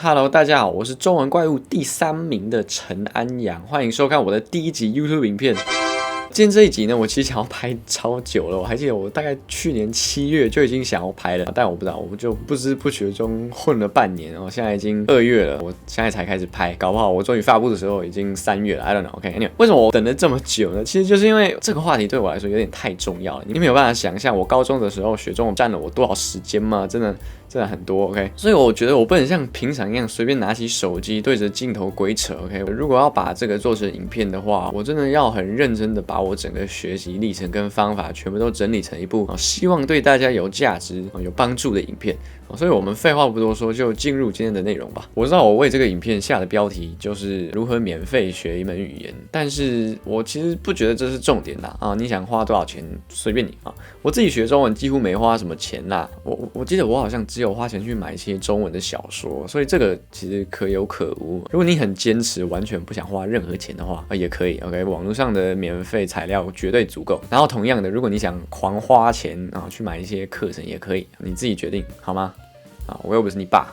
Hello，大家好，我是中文怪物第3名的陈安阳，欢迎收看我的第1集 YouTube 影片。今天这一集呢，我其实想要拍超久了，我还记得我大概去年7月就已经想要拍了，但我不知道，我就不知不觉中混了半年，现在已经2月了，我现在才开始拍，搞不好我终于发布的时候已经3月了 ，I don't know。OK，anyway，为什么我等了这么久呢？其实就是因为这个话题对我来说有点太重要了，你没有办法想象我高中的时候学中文占了我多少时间吗？真的很多 ，OK， 所以我觉得我不能像平常一样随便拿起手机对着镜头鬼扯 ，OK， 如果要把这个做成影片的话，我真的要很认真的把我整个学习历程跟方法全部都整理成一部希望对大家有价值、有帮助的影片。所以我们废话不多说，就进入今天的内容吧。我知道我为这个影片下的标题就是如何免费学一门语言，但是我其实不觉得这是重点啦你想花多少钱随便你我自己学中文几乎没花什么钱啦，我记得我好像只有花钱去买一些中文的小说，所以这个其实可有可无。如果你很坚持，完全不想花任何钱的话也可以 OK， 网络上的免费材料绝对足够。然后同样的，如果你想狂花钱去买一些课程也可以，你自己决定好吗？我又不是你爸。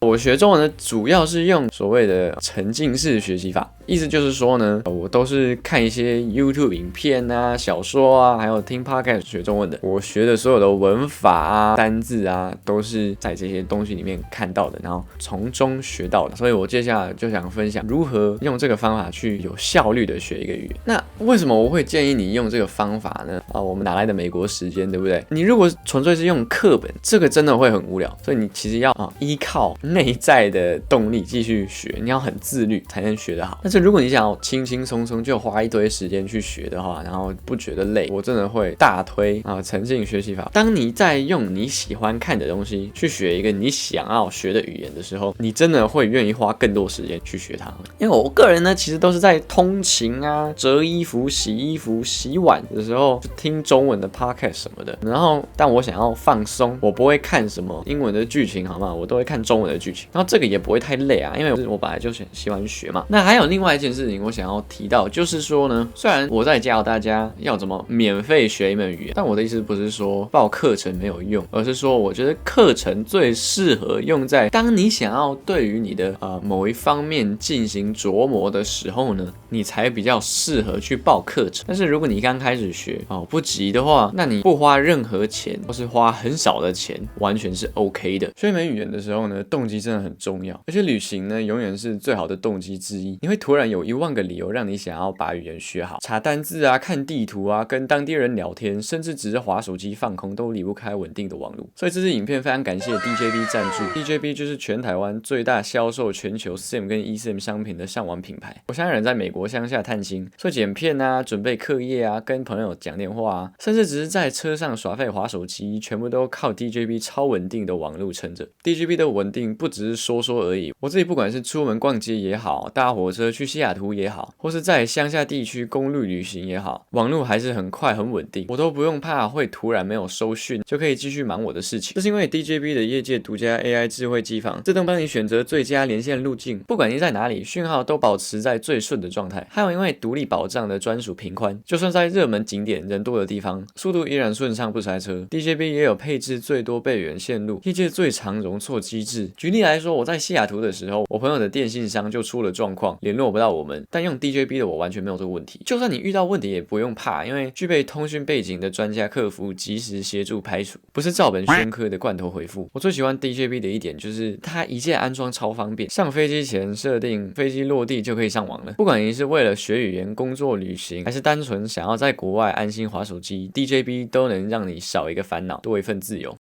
我学中文呢，主要是用所谓的沉浸式学习法，意思就是说呢，我都是看一些 YouTube 影片啊、小说啊，还有听 Podcast 学中文的。我学的所有的文法啊、单字啊，都是在这些东西里面看到的，然后从中学到的。所以我接下来就想分享如何用这个方法去有效率的学一个语言。那为什么我会建议你用这个方法呢？我们哪来的美国时间，对不对？你如果纯粹是用课本，这个真的会很无聊。所以你其实要依靠内在的动力继续学，你要很自律才能学得好。但是如果你想要轻轻松松就花一堆时间去学的话，然后不觉得累，我真的会大推沉浸学习法。当你在用你喜欢看的东西去学一个你想要学的语言的时候，你真的会愿意花更多时间去学它。因为我个人呢，其实都是在通勤啊、折衣服、洗衣服、洗碗的时候就听中文的 podcast 什么的。然后，但我想要放松，我不会看什么英文的剧情，好吗？我都会看中文的剧情。然后这个也不会太累因为我本来就喜欢学嘛。那还有另外一件事情我想要提到，就是说呢，虽然我在教大家要怎么免费学一门语言，但我的意思不是说报课程没有用，而是说我觉得课程最适合用在当你想要对于你的某一方面进行琢磨的时候呢，你才比较适合去报课程。但是如果你刚开始学不急的话，那你不花任何钱或是花很少的钱，完全是 OK 的。学一门语言的时候呢，动机真的很重要，而且旅行呢永远是最好的动机之一。你会突然有1万个理由让你想要把语言学好，查单字啊、看地图啊、跟当地人聊天，甚至只是滑手机放空，都离不开稳定的网络。所以这支影片非常感谢 DJB 赞助 ，DJB 就是全台湾最大销售全球 SIM 跟 eSIM 商品的上网品牌。我现在人在美国乡下探亲，所以剪片啊、准备课业啊、跟朋友讲电话啊，甚至只是在车上耍废滑手机，全部都靠 DJB 超稳定的网络撑着。DJB 的稳定不只是说说而已，我自己不管是出门逛街也好，搭火车去西雅图也好，或是在乡下地区公路旅行也好，网络还是很快很稳定，我都不用怕会突然没有收讯，就可以继续忙我的事情。这是因为 DJB 的业界独家 AI 智慧机房，自动帮你选择最佳连线路径，不管你在哪里，讯号都保持在最顺的状态。还有因为独立保障的专属频宽，就算在热门景点人多的地方，速度依然顺畅不塞车。DJB 也有配置最多备援线路，业界最长容错机制。举例来说，我在西雅图的时候，我朋友的电信商就出了状况，联络不到我们，但用 DJB 的我完全没有这个问题。就算你遇到问题也不用怕，因为具备通讯背景的专家客服及时协助排除，不是照本宣科的罐头回复。我最喜欢 DJB 的一点就是它一键安装超方便，上飞机前设定，飞机落地就可以上网了。不管你是为了学语言、工作、旅行，还是单纯想要在国外安心滑手机， DJB 都能让你少一个烦恼，多一份自由。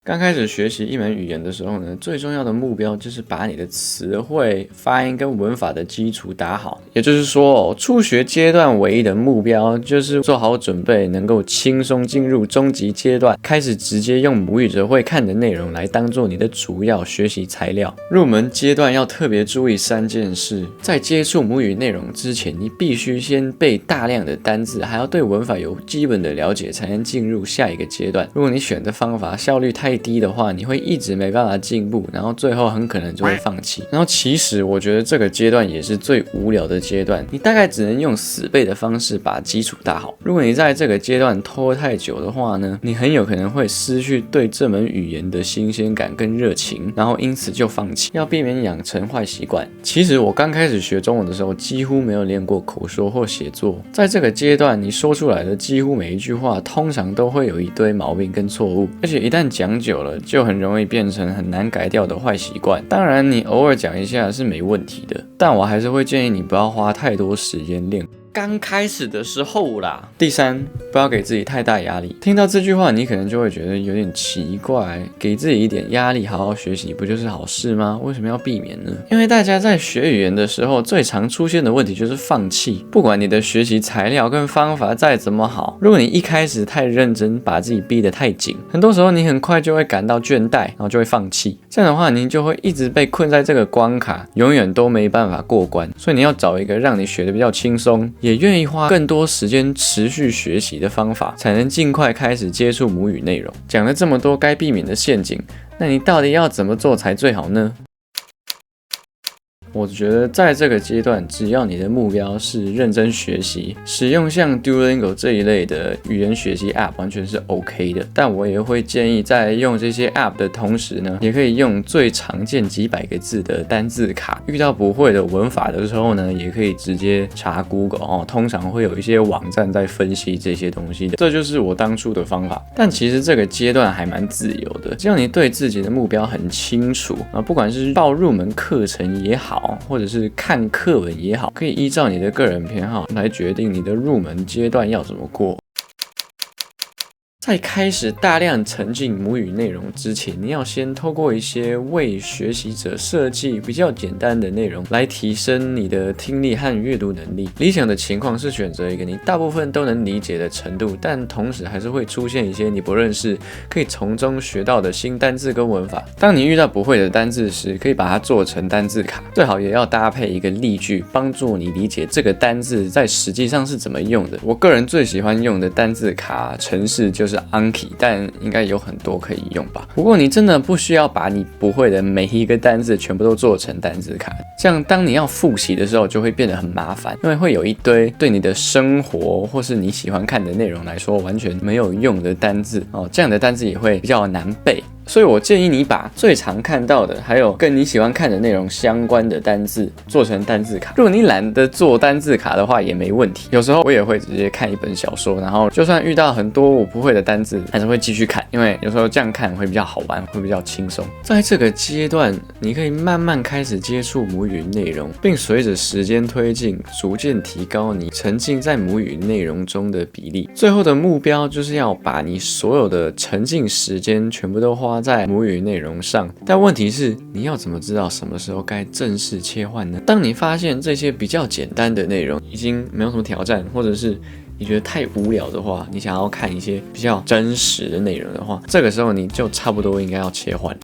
刚开始学习一门语言的时候呢，最重要的目标就是把你的词汇、发音跟文法的基础打好。也就是说初学阶段唯一的目标就是做好准备，能够轻松进入中级阶段，开始直接用母语者会看的内容来当做你的主要学习材料。入门阶段要特别注意3件事：在接触母语内容之前，你必须先背大量的单字，还要对文法有基本的了解，才能进入下一个阶段。如果你选的方法效率太太低的话，你会一直没办法进步，然后最后很可能就会放弃。然后其实我觉得这个阶段也是最无聊的阶段，你大概只能用死背的方式把基础打好。如果你在这个阶段拖太久的话呢，你很有可能会失去对这门语言的新鲜感跟热情，然后因此就放弃。要避免养成坏习惯。其实我刚开始学中文的时候，几乎没有练过口说或写作。在这个阶段，你说出来的几乎每一句话，通常都会有一堆毛病跟错误，而且一旦讲久了，就很容易变成很难改掉的坏习惯。当然，你偶尔讲一下是没问题的，但我还是会建议你不要花太多时间练。刚开始的时候啦。第三，不要给自己太大压力。听到这句话，你可能就会觉得有点奇怪，给自己一点压力，好好学习不就是好事吗？为什么要避免呢？因为大家在学语言的时候，最常出现的问题就是放弃。不管你的学习材料跟方法再怎么好，如果你一开始太认真，把自己逼得太紧，很多时候你很快就会感到倦怠，然后就会放弃。这样的话，你就会一直被困在这个关卡，永远都没办法过关。所以你要找一个让你学得比较轻松，也愿意花更多时间持续学习的方法，才能尽快开始接触母语内容。讲了这么多该避免的陷阱，那你到底要怎么做才最好呢？我觉得在这个阶段，只要你的目标是认真学习，使用像 Duolingo 这一类的语言学习 App 完全是 OK 的。但我也会建议，在用这些 App 的同时呢，也可以用最常见几百个字的单字卡。遇到不会的文法的时候呢，也可以直接查 Google 哦，通常会有一些网站在分析这些东西的。这就是我当初的方法。但其实这个阶段还蛮自由的，只要你对自己的目标很清楚啊，不管是报入门课程也好，或者是看课文也好，可以依照你的个人偏好来决定你的入门阶段要怎么过。在开始大量沉浸母语内容之前，你要先透过一些为学习者设计比较简单的内容，来提升你的听力和阅读能力。理想的情况是选择一个你大部分都能理解的程度，但同时还是会出现一些你不认识，可以从中学到的新单字跟文法。当你遇到不会的单字时，可以把它做成单字卡，最好也要搭配一个例句，帮助你理解这个单字在实际上是怎么用的。我个人最喜欢用的单字卡程式就是Anki， 但应该有很多可以用吧。不过你真的不需要把你不会的每一个单字全部都做成单字卡，这样当你要复习的时候就会变得很麻烦，因为会有一堆对你的生活或是你喜欢看的内容来说完全没有用的单字哦，这样的单字也会比较难背。所以我建议你把最常看到的，还有跟你喜欢看的内容相关的单字做成单字卡。如果你懒得做单字卡的话，也没问题。有时候我也会直接看一本小说，然后就算遇到很多我不会的单字，还是会继续看，因为有时候这样看会比较好玩，会比较轻松。在这个阶段，你可以慢慢开始接触母语内容，并随着时间推进，逐渐提高你沉浸在母语内容中的比例。最后的目标就是要把你所有的沉浸时间全部都花在母语内容上，但问题是你要怎么知道什么时候该正式切换呢？当你发现这些比较简单的内容已经没有什么挑战，或者是你觉得太无聊的话，你想要看一些比较真实的内容的话，这个时候你就差不多应该要切换。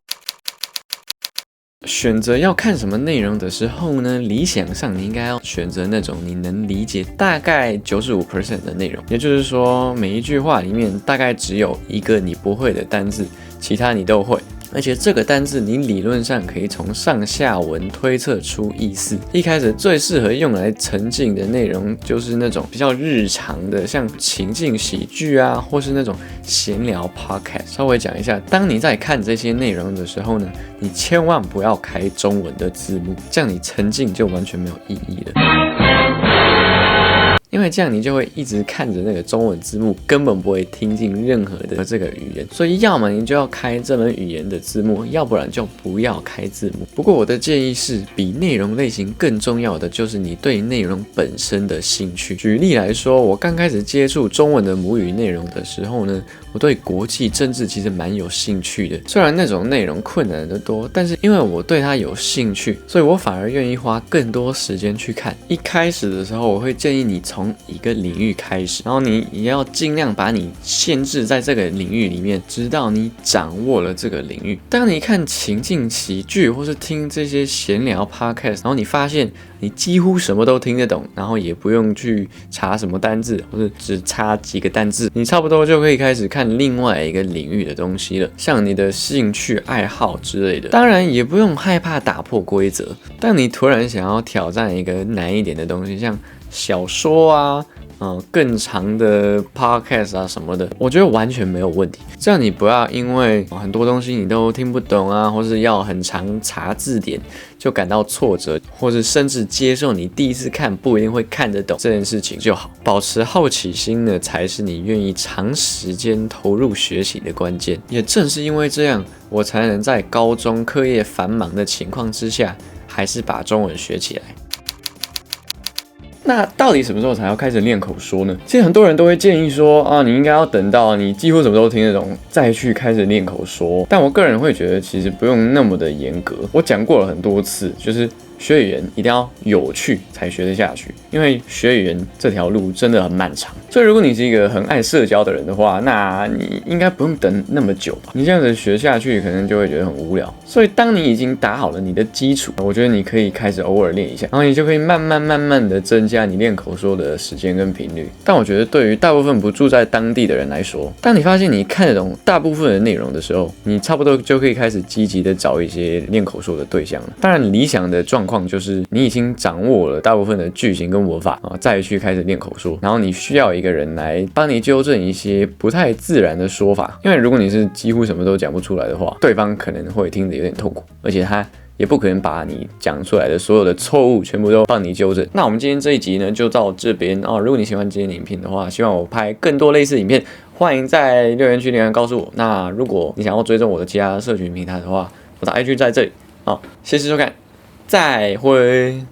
选择要看什么内容的时候呢，理想上你应该要选择那种你能理解大概 95% 的内容，也就是说每一句话里面大概只有一个你不会的单字，其他你都会。而且这个单字你理论上可以从上下文推测出意思。一开始最适合用来沉浸的内容就是那种比较日常的，像情境喜剧啊，或是那种闲聊 podcast。稍微讲一下，当你在看这些内容的时候呢，你千万不要开中文的字幕，这样你沉浸就完全没有意义了。因为这样你就会一直看着那个中文字幕，根本不会听进任何的这个语言。所以要么你就要开这门语言的字幕，要不然就不要开字幕。不过我的建议是，比内容类型更重要的就是你对内容本身的兴趣。举例来说，我刚开始接触中文的母语内容的时候呢，我对国际政治其实蛮有兴趣的。虽然那种内容困难得多，但是因为我对它有兴趣，所以我反而愿意花更多时间去看。一开始的时候，我会建议你从一个领域开始，然后你也要尽量把你限制在这个领域里面，直到你掌握了这个领域。当你看情境喜剧或是听这些闲聊 podcast， 然后你发现你几乎什么都听得懂，然后也不用去查什么单字，或者只差几个单字，你差不多就可以开始看另外一个领域的东西了，像你的兴趣爱好之类的。当然也不用害怕打破规则，当你突然想要挑战一个难一点的东西，像小说啊，更长的 podcast 啊什么的，我觉得完全没有问题。这样你不要因为很多东西你都听不懂啊，或是要很常查字典就感到挫折，或是甚至接受你第一次看不一定会看得懂这件事情就好。保持好奇心呢，才是你愿意长时间投入学习的关键。也正是因为这样，我才能在高中课业繁忙的情况之下，还是把中文学起来。那到底什么时候才要开始练口说呢？其实很多人都会建议说啊，你应该要等到你几乎什么都听得懂再去开始练口说。但我个人会觉得，其实不用那么的严格。我讲过了很多次，就是学语言一定要有趣才学得下去，因为学语言这条路真的很漫长。所以如果你是一个很爱社交的人的话，那你应该不用等那么久吧？你这样子学下去，可能就会觉得很无聊。所以当你已经打好了你的基础，我觉得你可以开始偶尔练一下，然后你就可以慢慢的增加你练口说的时间跟频率。但我觉得对于大部分不住在当地的人来说，当你发现你看得懂大部分的内容的时候，你差不多就可以开始积极的找一些练口说的对象了。当然理想的状况就是你已经掌握了大部分的句型跟文法再去开始练口说，然后你需要一个人来帮你纠正一些不太自然的说法，因为如果你是几乎什么都讲不出来的话，对方可能会听得有点痛苦，而且他也不可能把你讲出来的所有的错误全部都帮你纠正。那我们今天这一集呢就到这边哦。如果你喜欢今天的影片的话，希望我拍更多类似影片，欢迎在留言区留言告诉我。那如果你想要追踪我的其他社群平台的话，我的 IG 在这里。好，谢谢收看，再会。